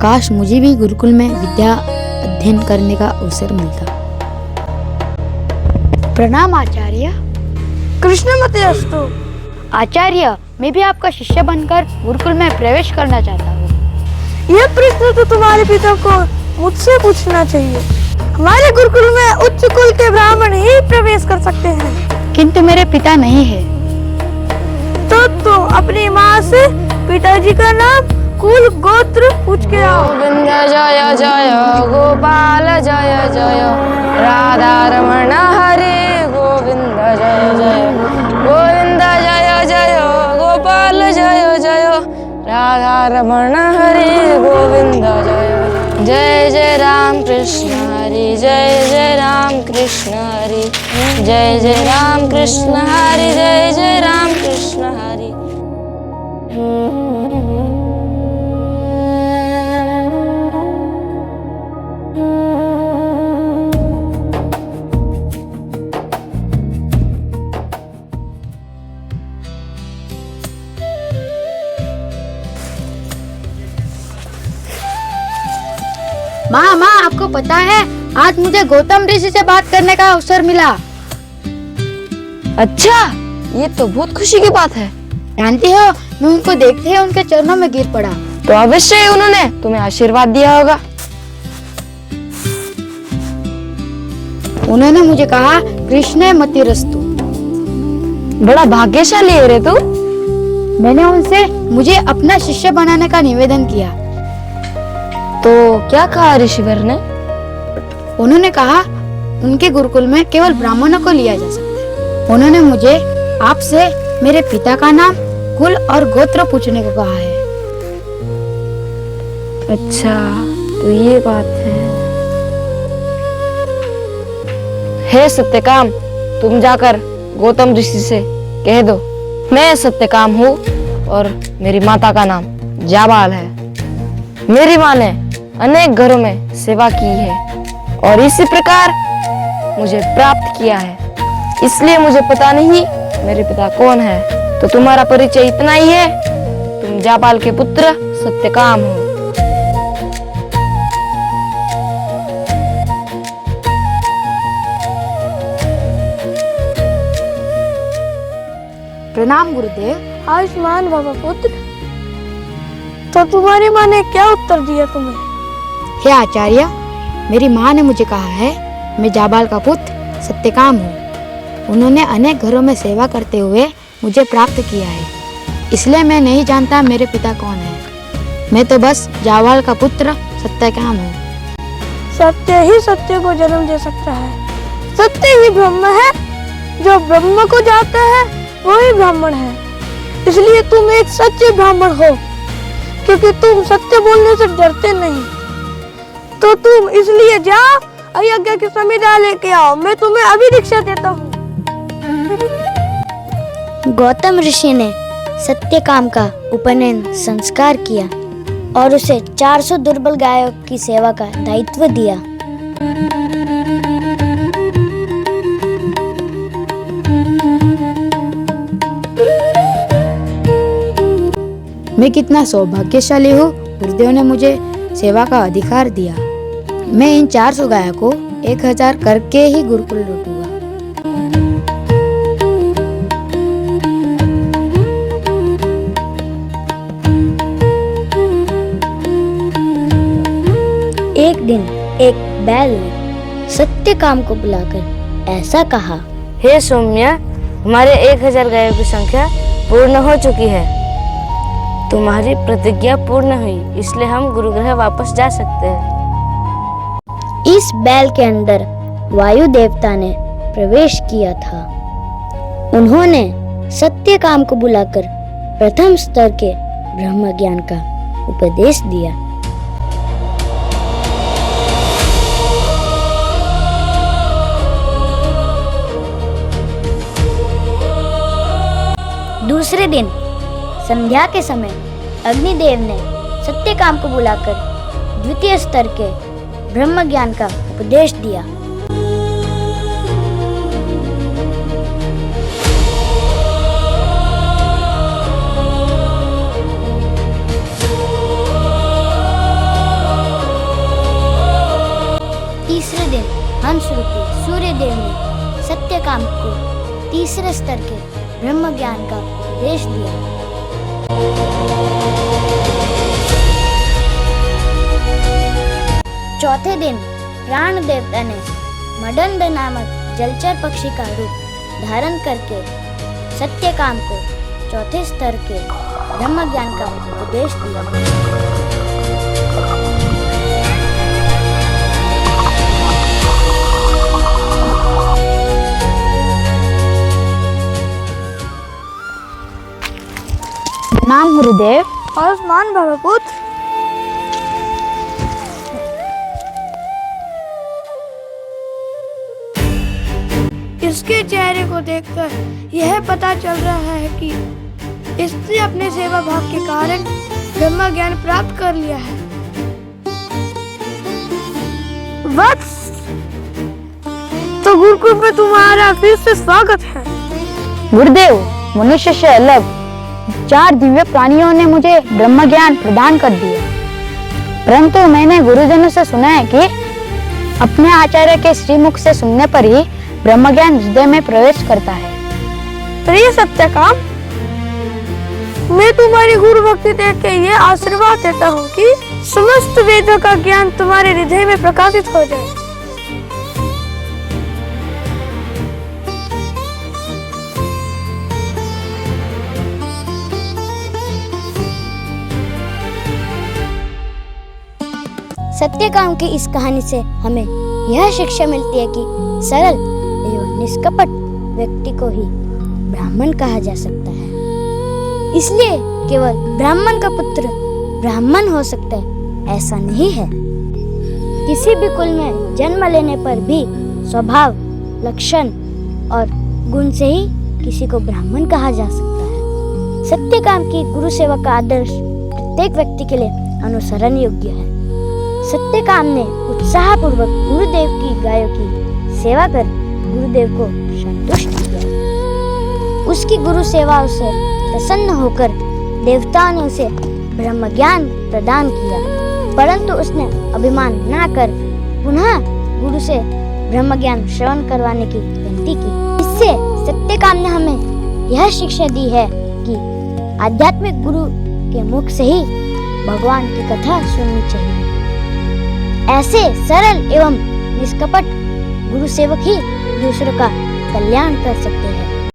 काश मुझे भी गुरुकुल में विद्या अध्ययन करने का अवसर मिलता। प्रणाम आचार्य। कृष्णमतेस्तु। आचार्य, मैं भी आपका शिष्य बनकर गुरुकुल में प्रवेश करना चाहता हूँ। यह प्रश्न तो तुम्हारे पिता को मुझसे पूछना चाहिए। हमारे गुरुकुल में उच्च कुल के ब्राह्मण ही प्रवेश कर सकते हैं। किंतु मेरे पिता नहीं है। तो तुम अपनी माँ से पिताजी का नाम, कुल, गोत्र पूछ के आओ। गोविंद जय जय गोपाल जय जय राधा रमण हरे गोविंद जय जय गोविंद जय जय गोपाल जय जय राधा रमण हरे गोविंद जय जय जय राम कृष्ण हरि जय जय राम कृष्ण हरि जय जय राम कृष्ण हरि जय जय राम कृष्ण हरि। माँ, आपको पता है आज मुझे गौतम ऋषि से बात करने का अवसर मिला। अच्छा, ये तो बहुत खुशी की बात है। जानती हो, मैं उनको देखते ही उनके चरणों में गिर पड़ा। तो अवश्य ही उन्होंने तुम्हें आशीर्वाद दिया होगा। उन्होंने मुझे कहा, कृष्ण मतिरस्तु। बड़ा भाग्यशाली है रे तू। मैंने उनसे मुझे अपना शिष्य बनाने का निवेदन किया। तो क्या कहा ऋषिवर ने? उन्होंने कहा उनके गुरुकुल में केवल ब्राह्मणों को लिया जा सकता है। उन्होंने मुझे आपसे मेरे पिता का नाम, कुल और गोत्र पूछने को कहा है। अच्छा, तो ये बात है। हे सत्यकाम, तुम जाकर गौतम ऋषि से कह दो मैं सत्यकाम हूँ और मेरी माता का नाम जाबाल है। मेरी माँ ने अनेक घरों में सेवा की है और इसी प्रकार मुझे प्राप्त किया है, इसलिए मुझे पता नहीं मेरे पिता कौन है। तो तुम्हारा परिचय इतना ही है, तुम जाबाल के पुत्र सत्यकाम हो। प्रणाम गुरुदेव। आयुष्मान बाबा पुत्र। तो तुम्हारी माँ ने क्या उत्तर दिया तुम्हें? हे आचार्य, मेरी माँ ने मुझे कहा है मैं जाबाल का पुत्र सत्यकाम हूँ। उन्होंने अनेक घरों में सेवा करते हुए मुझे प्राप्त किया है, इसलिए मैं नहीं जानता मेरे पिता कौन है। मैं तो बस जाबाल का पुत्र सत्यकाम हूँ। सत्य ही सत्य को जन्म दे सकता है। सत्य ही ब्रह्म है। जो ब्रह्म को जानता है वही ब्राह्मण है। इसलिए तुम एक सच्चे ब्राह्मण हो, क्योंकि तुम सत्य बोलने से डरते नहीं। तो तुम इसलिए जाओ, अयज्ञ की संविदा लेके आओ। मैं तुम्हें अभी दीक्षा देता हूँ। गौतम ऋषि ने सत्यकाम का उपनयन संस्कार किया और उसे 400 दुर्बल गायों की सेवा का दायित्व दिया। मैं कितना सौभाग्यशाली हूँ, गुरुदेव ने मुझे सेवा का अधिकार दिया। मैं इन 400 गायों को 1000 करके ही गुरुकुल लौटूंगा। एक दिन एक बैल ने सत्यकाम को बुलाकर ऐसा कहा, हे सौम्य, हमारे 1000 गायों की संख्या पूर्ण हो चुकी है। तुम्हारी प्रतिज्ञा पूर्ण हुई, इसलिए हम गुरुगृह वापस जा सकते हैं। इस बैल के अंदर वायु देवता ने प्रवेश किया था। उन्होंने सत्यकाम को बुलाकर प्रथम स्तर के ब्रह्म ज्ञान का उपदेश दिया। दूसरे दिन संध्या के समय अग्निदेव ने सत्यकाम को बुलाकर द्वितीय स्तर के ब्रह्म ज्ञान का उपदेश दिया। सत्यकाम को तीसरे स्तर के ब्रह्म ज्ञान का उपदेश दिया। चौथे दिन प्राण देवता ने मदंड नामक जलचर पक्षी का रूप धारण करके सत्यकाम को चौथे स्तर के ब्रह्म ज्ञान का उपदेश दिया। नाम गुरुदेव। आयुष्मान भव पुत्र। इसके चेहरे को देखकर यह पता चल रहा है कि इसने अपने सेवा भाव के कारण ब्रह्म ज्ञान प्राप्त कर लिया है। वत्स, तो गुरुकुल में तुम्हारा फिर से स्वागत है। गुरुदेव, मनुष्य से अलग 4 दिव्य प्राणियों ने मुझे ब्रह्म ज्ञान प्रदान कर दिया, परंतु मैंने गुरुजनों से सुना है कि अपने आचार्य के श्रीमुख से सुनने पर ही ब्रह्म ज्ञान हृदय में प्रवेश करता है। प्रिय सत्यकाम, मैं तुम्हारी गुरु भक्ति देख के ये आशीर्वाद देता हूँ कि समस्त वेदों का ज्ञान तुम्हारे हृदय में प्रकाशित हो जाए। सत्यकाम की इस कहानी से हमें यह शिक्षा मिलती है कि सरल एवं निष्कपट व्यक्ति को ही ब्राह्मण कहा जा सकता है। इसलिए केवल ब्राह्मण का पुत्र ब्राह्मण हो सकता है ऐसा नहीं है। किसी भी कुल में जन्म लेने पर भी स्वभाव, लक्षण और गुण से ही किसी को ब्राह्मण कहा जा सकता है। सत्यकाम की गुरु सेवा का आदर्श प्रत्येक व्यक्ति के लिए अनुसरण योग्य है। सत्यकाम ने उत्साहपूर्वक गुरुदेव की गायों की सेवा कर गुरुदेव को संतुष्ट किया। उसकी गुरु सेवा से प्रसन्न होकर देवताओं ने उसे ब्रह्म ज्ञान प्रदान किया, परंतु उसने अभिमान न कर पुनः गुरु से ब्रह्म ज्ञान श्रवण करवाने की विनती की। इससे सत्यकाम ने हमें यह शिक्षा दी है कि आध्यात्मिक गुरु के मुख से ही भगवान की कथा सुननी चाहिए। ऐसे सरल एवं निष्कपट गुरु सेवक ही दूसरों का कल्याण कर सकते हैं।